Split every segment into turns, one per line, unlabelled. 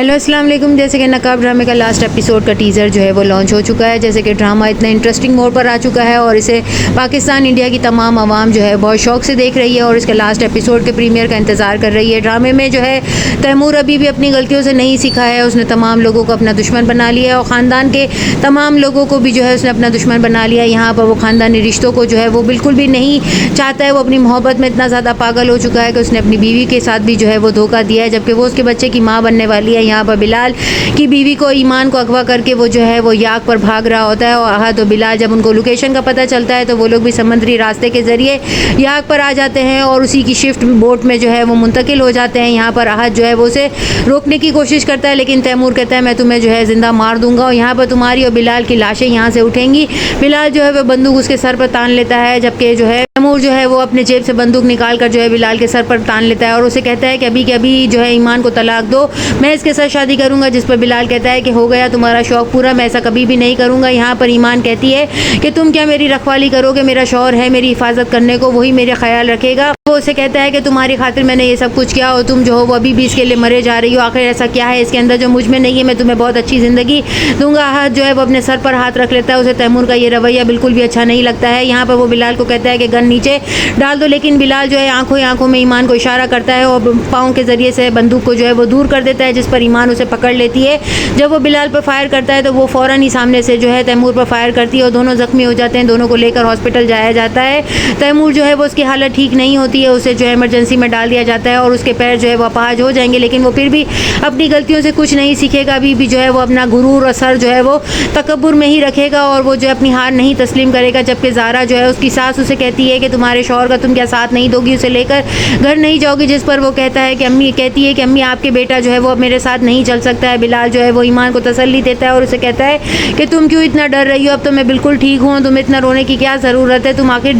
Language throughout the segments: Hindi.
हेलो अस्सलाम वालेकुम। जैसे कि नकाब ड्रामे का लास्ट एपिसोड का टीज़र जो है वो लॉन्च हो चुका है। जैसे कि ड्रामा इतना इंटरेस्टिंग मोड पर आ चुका है और इसे पाकिस्तान इंडिया की तमाम आवाम जो है बहुत शौक से देख रही है और इसके लास्ट एपिसोड के प्रीमियर का इंतज़ार कर रही है। ड्रामे में जो है तैमूर अभी भी अपनी गलतियों से नहीं सीखा है। उसने तमाम लोगों को अपना दुश्मन बना लिया है और ख़ानदान के तमाम लोगों को भी जो है उसने अपना दुश्मन बना लिया है। यहाँ पर वो ख़ानदानी रिश्तों को जो है वो बिल्कुल भी नहीं चाहता है। वो अपनी मोहब्बत में इतना ज़्यादा पागल हो चुका है कि उसने अपनी बीवी के साथ भी जो है वो धोखा दिया है, जबकि वो उसके बच्चे की माँ बनने वाली है। यहाँ पर बिलाल की बीवी को ईमान को अगवा करके वो जो है वो याक पर भाग रहा होता है और आहत और बिलाल जब उनको लोकेशन का पता चलता है तो वो लोग भी समुद्री रास्ते के ज़रिए याक पर आ जाते हैं और उसी की शिफ्ट बोट में जो है वो मुंतकिल हो जाते हैं। यहाँ पर आहत जो है वो उसे रोकने की कोशिश करता है, लेकिन तैमूर कहता है मैं तुम्हें जो है ज़िंदा मार दूंगा और यहाँ पर तुम्हारी और बिलाल की लाशें यहाँ से उठेंगी। बिलाल जो है वो बंदूक उसके सर पर तान लेता है, जबकि जो है तैमूर जो है वो अपने जेब से बंदूक निकाल कर जो है बिलाल के सर पर तान लेता है और उसे कहता है कि अभी जो है ईमान को तलाक दो, मैं इसके साथ शादी करूंगा। जिस पर बिलाल कहता है कि हो गया तुम्हारा शौक पूरा, मैं ऐसा कभी भी नहीं करूंगा। यहाँ पर ईमान कहती है कि तुम क्या मेरी रखवाली करोगे, मेरा शौहर है मेरी हिफाजत करने को, वही मेरा ख्याल रखेगा। वो उसे कहता है कि तुम्हारी खातिर मैंने ये सब कुछ किया और तुम जो हो वो अभी भी इसके लिए मरे जा रही हो। आखिर ऐसा क्या है इसके अंदर जो मुझ में नहीं है, मैं तुम्हें बहुत अच्छी ज़िंदगी दूंगा। हाथ जो है वो अपने सर पर हाथ रख लेता है। उसे तैमूर का ये रवैया बिल्कुल भी अच्छा नहीं लगता है। यहाँ पर वो बिलाल को कहता है कि गन नीचे डाल दो, लेकिन बिलाल जो है आंखों में ईमान को इशारा करता है और पाँव के ज़रिए से बंदूक को जो है वो दूर कर देता है, जिस पर ईमान उसे पकड़ लेती है। जब वो बिलाल पर फायर करता है तो वो फ़ौरन ही सामने से जो है तैमूर पर फायर करती है और दोनों ज़ख्मी हो जाते हैं। दोनों को लेकर हॉस्पिटल जाया जाता है। तैमूर जो है वो उसकी हालत ठीक नहीं होती है, उसे जो है इमरजेंसी में डाल दिया जाता है और उसके पैर जो है वो अपाहज हो जाएंगे, लेकिन वो फिर भी अपनी गलतियों से कुछ नहीं सीखेगा। अभी भी जो है वो अपना गुरूर और सर जो है वो तकब्बुर में ही रखेगा और वो जो है अपनी हार नहीं तस्लीम करेगा। जबकि ज़ारा जो है उसकी सास उसे कहती है कि तुम्हारे शौहर का तुम क्या साथ नहीं दोगी, उसे लेकर घर नहीं जाओगी, जिस पर वो कहता है कि अम्मी कहती है कि अम्मी आपके बेटा जो है वो अब मेरे साथ नहीं चल सकता है। बिलाल जो है वो ईमान को तसल्ली देता है और उसे कहता है कि तुम क्यों इतना डर रही हो, अब तो मैं बिल्कुल ठीक हूँ, तुम्हें इतना रोने की क्या ज़रूरत है, तुम आखिर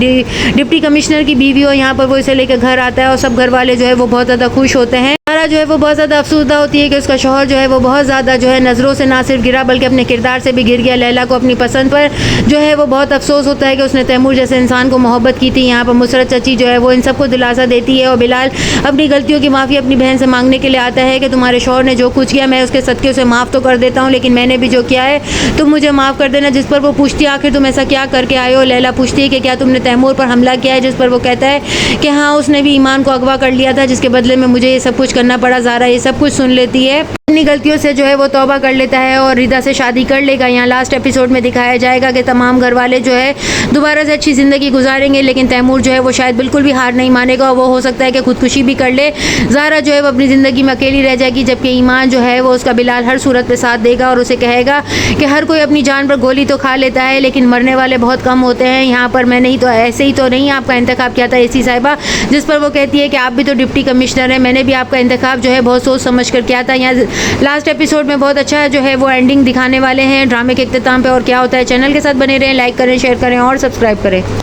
डिप्टी कमिश्नर की बीवी हो। यहाँ पर वो इसे लेकर घर आता है और सब घर वाले जो है वो बहुत ज़्यादा खुश होते हैं। ज़ारा जो है वो बहुत ज़्यादा अफसोसदा होती है कि उसका शौहर जो है वो बहुत ज़्यादा जो है नज़रों से ना सिर्फ गिरा बल्कि अपने किरदार से भी गिर गया। लैला को अपनी पसंद पर जो है वो बहुत अफसोस होता है कि उसने तैमूर जैसे इंसान को मोहब्बत की थी। यहाँ पर मुसरत चची जो है वो इन सबको दिलासा देती है और बिलाल अपनी गलतियों की माफ़ी अपनी बहन से मांगने के लिए आता है कि तुम्हारे शौहर ने जो कुछ किया मैं उसके सदके उसे माफ़ तो कर देता हूँ, लेकिन मैंने भी जो किया है तुम मुझे माफ़ कर देना। जिस पर वो पूछती है आखिर तुम ऐसा क्या करके आए हो। लैला पूछती है कि क्या तुमने तैमूर पर हमला किया है, जिस पर वो कहता है कि हाँ उसने भी ईमान को अगवा कर लिया था, जिसके बदले में मुझे ये सब कुछ करना पड़ा। ज़ारा ये सब कुछ सुन लेती है, अपनी गलतियों से जो है वो तौबा कर लेता है और रिदा से शादी कर लेगा। यहाँ लास्ट एपिसोड में दिखाया जाएगा कि तमाम घर वाले जो है दोबारा से अच्छी ज़िंदगी गुजारेंगे, लेकिन तैमूर जो है वो शायद बिल्कुल भी हार नहीं मानेगा और वो हो सकता है कि खुदकुशी भी कर ले। ज़ारा जो है वो अपनी ज़िंदगी में अकेली रह जाएगी, जबकि ईमान जो है वो उसका बिलाल हर सूरत पे साथ देगा और उसे कहेगा कि हर कोई अपनी जान पर गोली तो खा लेता है लेकिन मरने वाले बहुत कम होते हैं। यहाँ पर मैंने ही तो ऐसे ही तो नहीं आपका इंतखाब किया था एसी साहिबा, जिस पर वो कहती है कि आप भी तो डिप्टी कमिश्नर हैं, मैंने भी आपका इंतखाब जो है बहुत सोच समझ कर किया था। यहाँ लास्ट एपिसोड में बहुत अच्छा जो है वो एंडिंग दिखाने वाले हैं ड्रामे के इख्तिताम पे। और क्या होता है चैनल के साथ बने रहें, लाइक करें, शेयर करें और सब्सक्राइब करें।